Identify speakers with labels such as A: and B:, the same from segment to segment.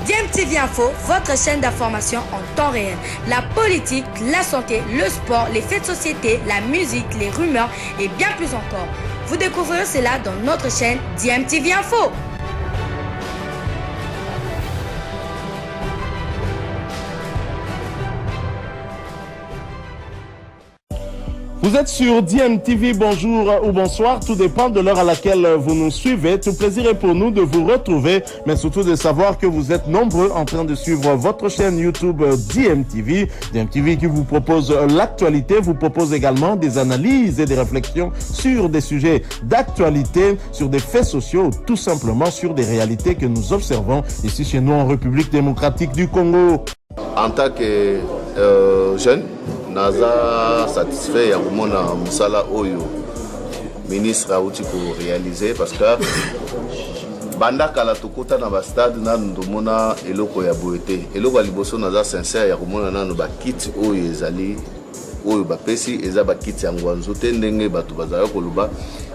A: DMTV Info, votre chaîne d'information en temps réel. La politique, la santé, le sport, les faits de société, la musique, les rumeurs et bien plus encore. Vous découvrirez cela dans notre chaîne DMTV Info.
B: Vous êtes sur DMTV, bonjour ou bonsoir, tout dépend de l'heure à laquelle vous nous suivez. Tout plaisir est pour nous de vous retrouver, mais surtout de savoir que vous êtes nombreux en train de suivre votre chaîne YouTube DMTV. DMTV qui vous propose l'actualité, vous propose également des analyses et des réflexions sur des sujets d'actualité, sur des faits sociaux, tout simplement sur des réalités que nous observons ici chez nous en République démocratique du Congo.
C: En tant que jeune, naza satisfait ya komona musala oyo ministre auti ko réaliser parce que banda kala tokota na ba stade na ndomona eloko ya boete eloko liboso naza sincère ya komona nanu ba kit oyo ezali oyo ba pesi eza ba kit ya ngwanzo te ndenge bato bazala koluba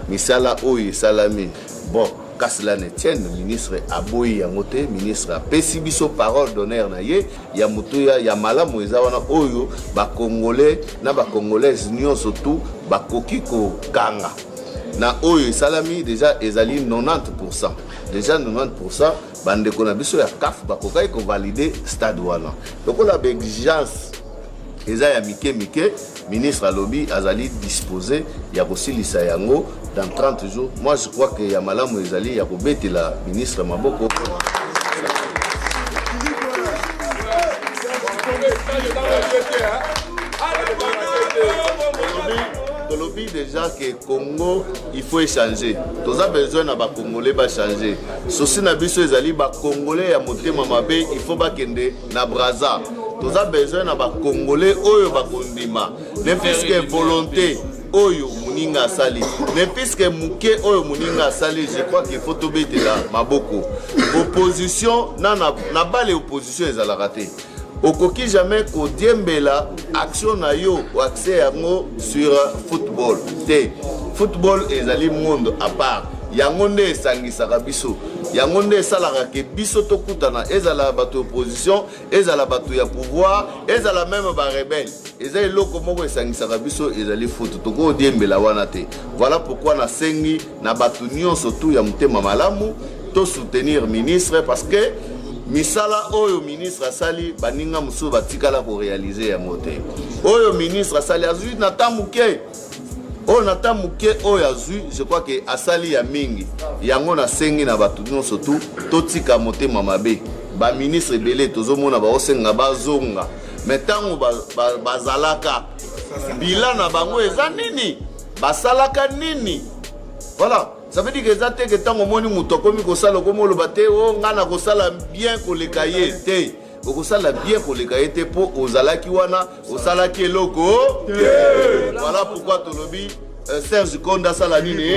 C: misala oyo salami bon kasi la netienne ministre aboyi yango te ministre apesi biso parole d'honneur na ye ya mutuya ya malamu eza wana oyo ba congolais na ba congolaise nyonso tu bakoki ko kanga na oyo salami déjà ezali 90%. Déjà 90% bandeko na biso ya CAF bakokai ko valider stade wana. Donc la exigence eza ya mike ministre alobi azali disposé ya kosilisa yango dans 30 jours. Moi je crois que ya malamu ezali ya kobetela ministre maboko. Tolobi déjà que Congo il faut échanger. Tous a besoin na ba Congolais ba changer. Sosi na biso ezali ba Congolais ya motema mabe il faut ba kende na Brazza. Tous a besoin na ba Congolais oyo ba kondima. Ne puisque volonté oyo muninga sali. Ne puisque muke oyo muninga sali, je crois qu'il faut tobete la maboko. Opposition na bale opposition ezala raté. Okoki jamais ko diembela action na yo ou accès yango sur football. Te football ezali monde à part. Yango nde sangisaka biso. Yango nde salaka ke biso tokutana ezala bato opposition, ezala bato ya pouvoir, ezala même ba rebelle. Ezali loko moko esangisaka biso ezali foot. Toko diembela wana te. Voilà pourquoi na sengi na bato nyonso tu ya mutema malamu to soutenir ministre parce que misala oyo ministre asali baninga musu batikala ko réaliser ya moté oyo ministre asali azui na tamuke oyo na tamuke oyo azui je crois que asali ya mingi yango na sengi na batu nyonso tu totika motema mabe ba ministre belé tozomona ba osenga bazonga metango bazalaka bila na bango eza nini basalaka nini voilà. Ça veut dire que ça que tant au moins nous tokomi ko sala ko molo bate o ngana ko sala bien ko le kaye te ko sala bien ko le kaye te po ozalaki wana osalaki eloko voilà pourquoi tolobi Serge Konda sala nini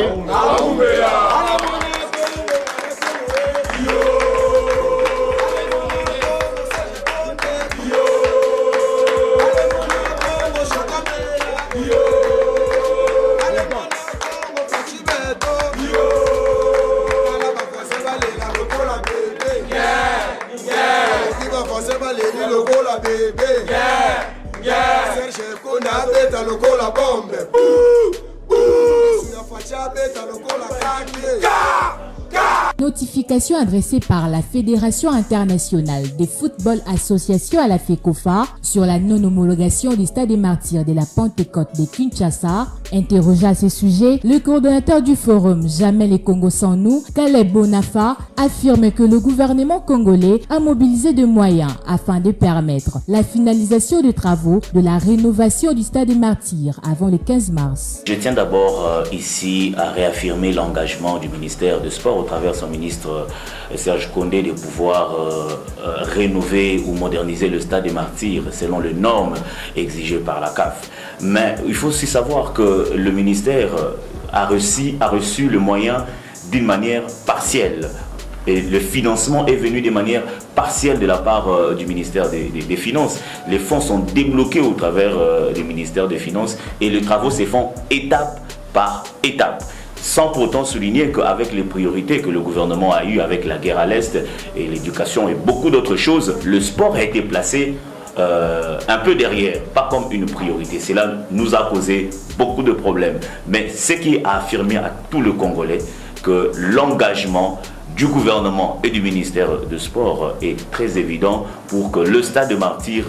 D: Notification adressée par la Fédération internationale des football association à la FECOFA sur la non-homologation du Stade des Martyrs de la Pentecôte de Kinshasa. Interrogé à ce sujet, le coordonnateur du forum Jamais les Congo sans nous, Caleb Bonafa, affirme que le gouvernement congolais a mobilisé des moyens afin de permettre la finalisation des travaux de la rénovation du Stade des Martyrs avant le 15 mars.
E: Je tiens d'abord ici à réaffirmer l'engagement du ministère des Sports au travers de son ministre Serge Condé de pouvoir rénover ou moderniser le Stade des Martyrs selon les normes exigées par la CAF. Mais il faut aussi savoir que le ministère a reçu le moyen d'une manière partielle. Et le financement est venu de manière partielle de la part du ministère des Finances. Les fonds sont débloqués au travers du ministère des Finances et les travaux se font étape par étape. sans pourtant souligner qu'avec les priorités que le gouvernement a eues avec la guerre à l'Est et l'éducation et beaucoup d'autres choses, le sport a été placé un peu derrière, pas comme une priorité. Cela nous a causé beaucoup de problèmes. Mais ce qui a affirmé à tout le Congolais que l'engagement du gouvernement et du ministère de Sport est très évident pour que le Stade de Martyrs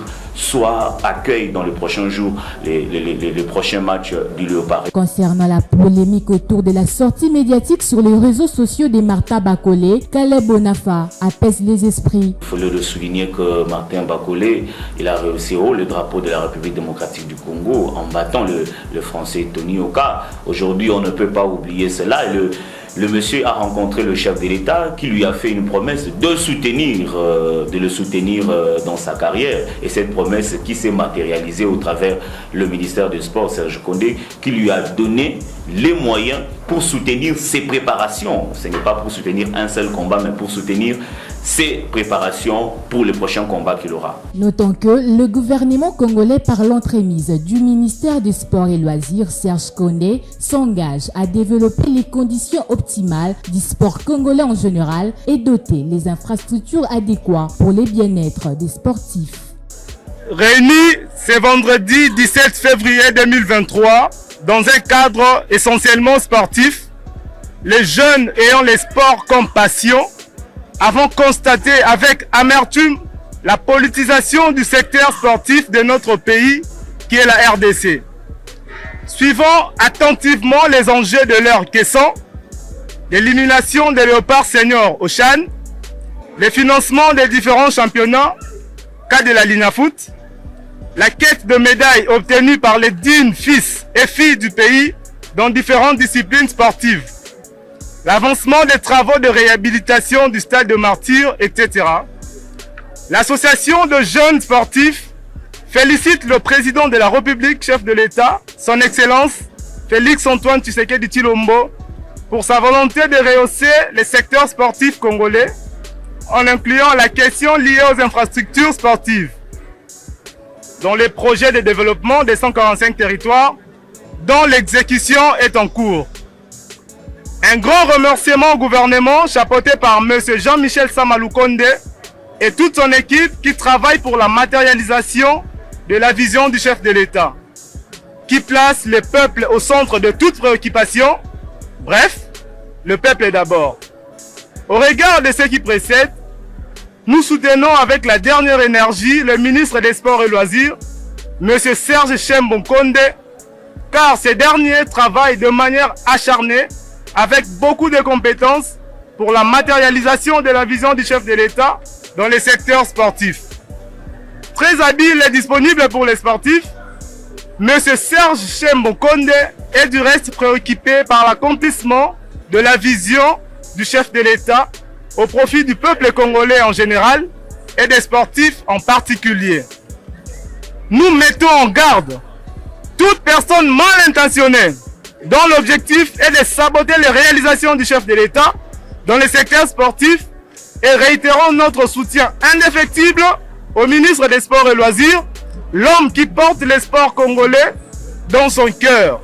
E: accueille dans les prochains jours les prochains matchs du Léopard.
D: Concernant la polémique autour de la sortie médiatique sur les réseaux sociaux de Martin Bakolé, Caleb Bonafa apaise les esprits.
E: Il faut le souligner que Martin Bakolé, il a rehaussé haut le drapeau de la République démocratique du Congo en battant le Français Tony Oka. Aujourd'hui, on ne peut pas oublier cela. Et le monsieur a rencontré le chef de l'État qui lui a fait une promesse de le soutenir dans sa carrière. Et cette promesse qui s'est matérialisée au travers le ministère du Sport, Serge Condé, qui lui a donné les moyens pour soutenir ses préparations. Ce n'est pas pour soutenir un seul combat, mais pour soutenir ses préparations pour les prochains combats qu'il aura.
D: Notons que le gouvernement congolais, par l'entremise du ministère des Sports et Loisirs, Serge Condé, s'engage à développer les conditions optimales du sport congolais en général et doter les infrastructures adéquates pour le bien-être des sportifs.
F: Réunis ce vendredi 17 février 2023 dans un cadre essentiellement sportif, les jeunes ayant les sports comme passion avons constaté avec amertume la politisation du secteur sportif de notre pays qui est la RDC. Suivons attentivement les enjeux de leur caisson, l'élimination des Léopards seniors au CHAN, le financement des différents championnats, cas de la Linafoot, la quête de médailles obtenues par les dignes fils et filles du pays dans différentes disciplines sportives, l'avancement des travaux de réhabilitation du Stade de Martyrs, etc. L'association de jeunes sportifs félicite le président de la République, chef de l'État, son Excellence Félix-Antoine Tshisekedi Tshilombo, pour sa volonté de rehausser les secteurs sportifs congolais en incluant la question liée aux infrastructures sportives dans les projets de développement des 145 territoires dont l'exécution est en cours. Un grand remerciement au gouvernement chapeauté par M. Jean-Michel Samalou Kondé et toute son équipe qui travaille pour la matérialisation de la vision du chef de l'État, qui place le peuple au centre de toute préoccupation. Bref, le peuple est d'abord. Au regard de ce qui précède, nous soutenons avec la dernière énergie le ministre des Sports et Loisirs, M. Serge Chembo Kondé, car ces derniers travaillent de manière acharnée avec beaucoup de compétences pour la matérialisation de la vision du chef de l'État dans les secteurs sportifs. Très habile et disponible pour les sportifs, M. Serge Chembo Kondé est du reste préoccupé par l'accomplissement de la vision du chef de l'État au profit du peuple congolais en général et des sportifs en particulier. Nous mettons en garde toute personne mal intentionnée dont l'objectif est de saboter les réalisations du chef de l'État dans les secteurs sportifs et réitérons notre soutien indéfectible au ministre des Sports et Loisirs, l'homme qui porte les sports congolais dans son cœur.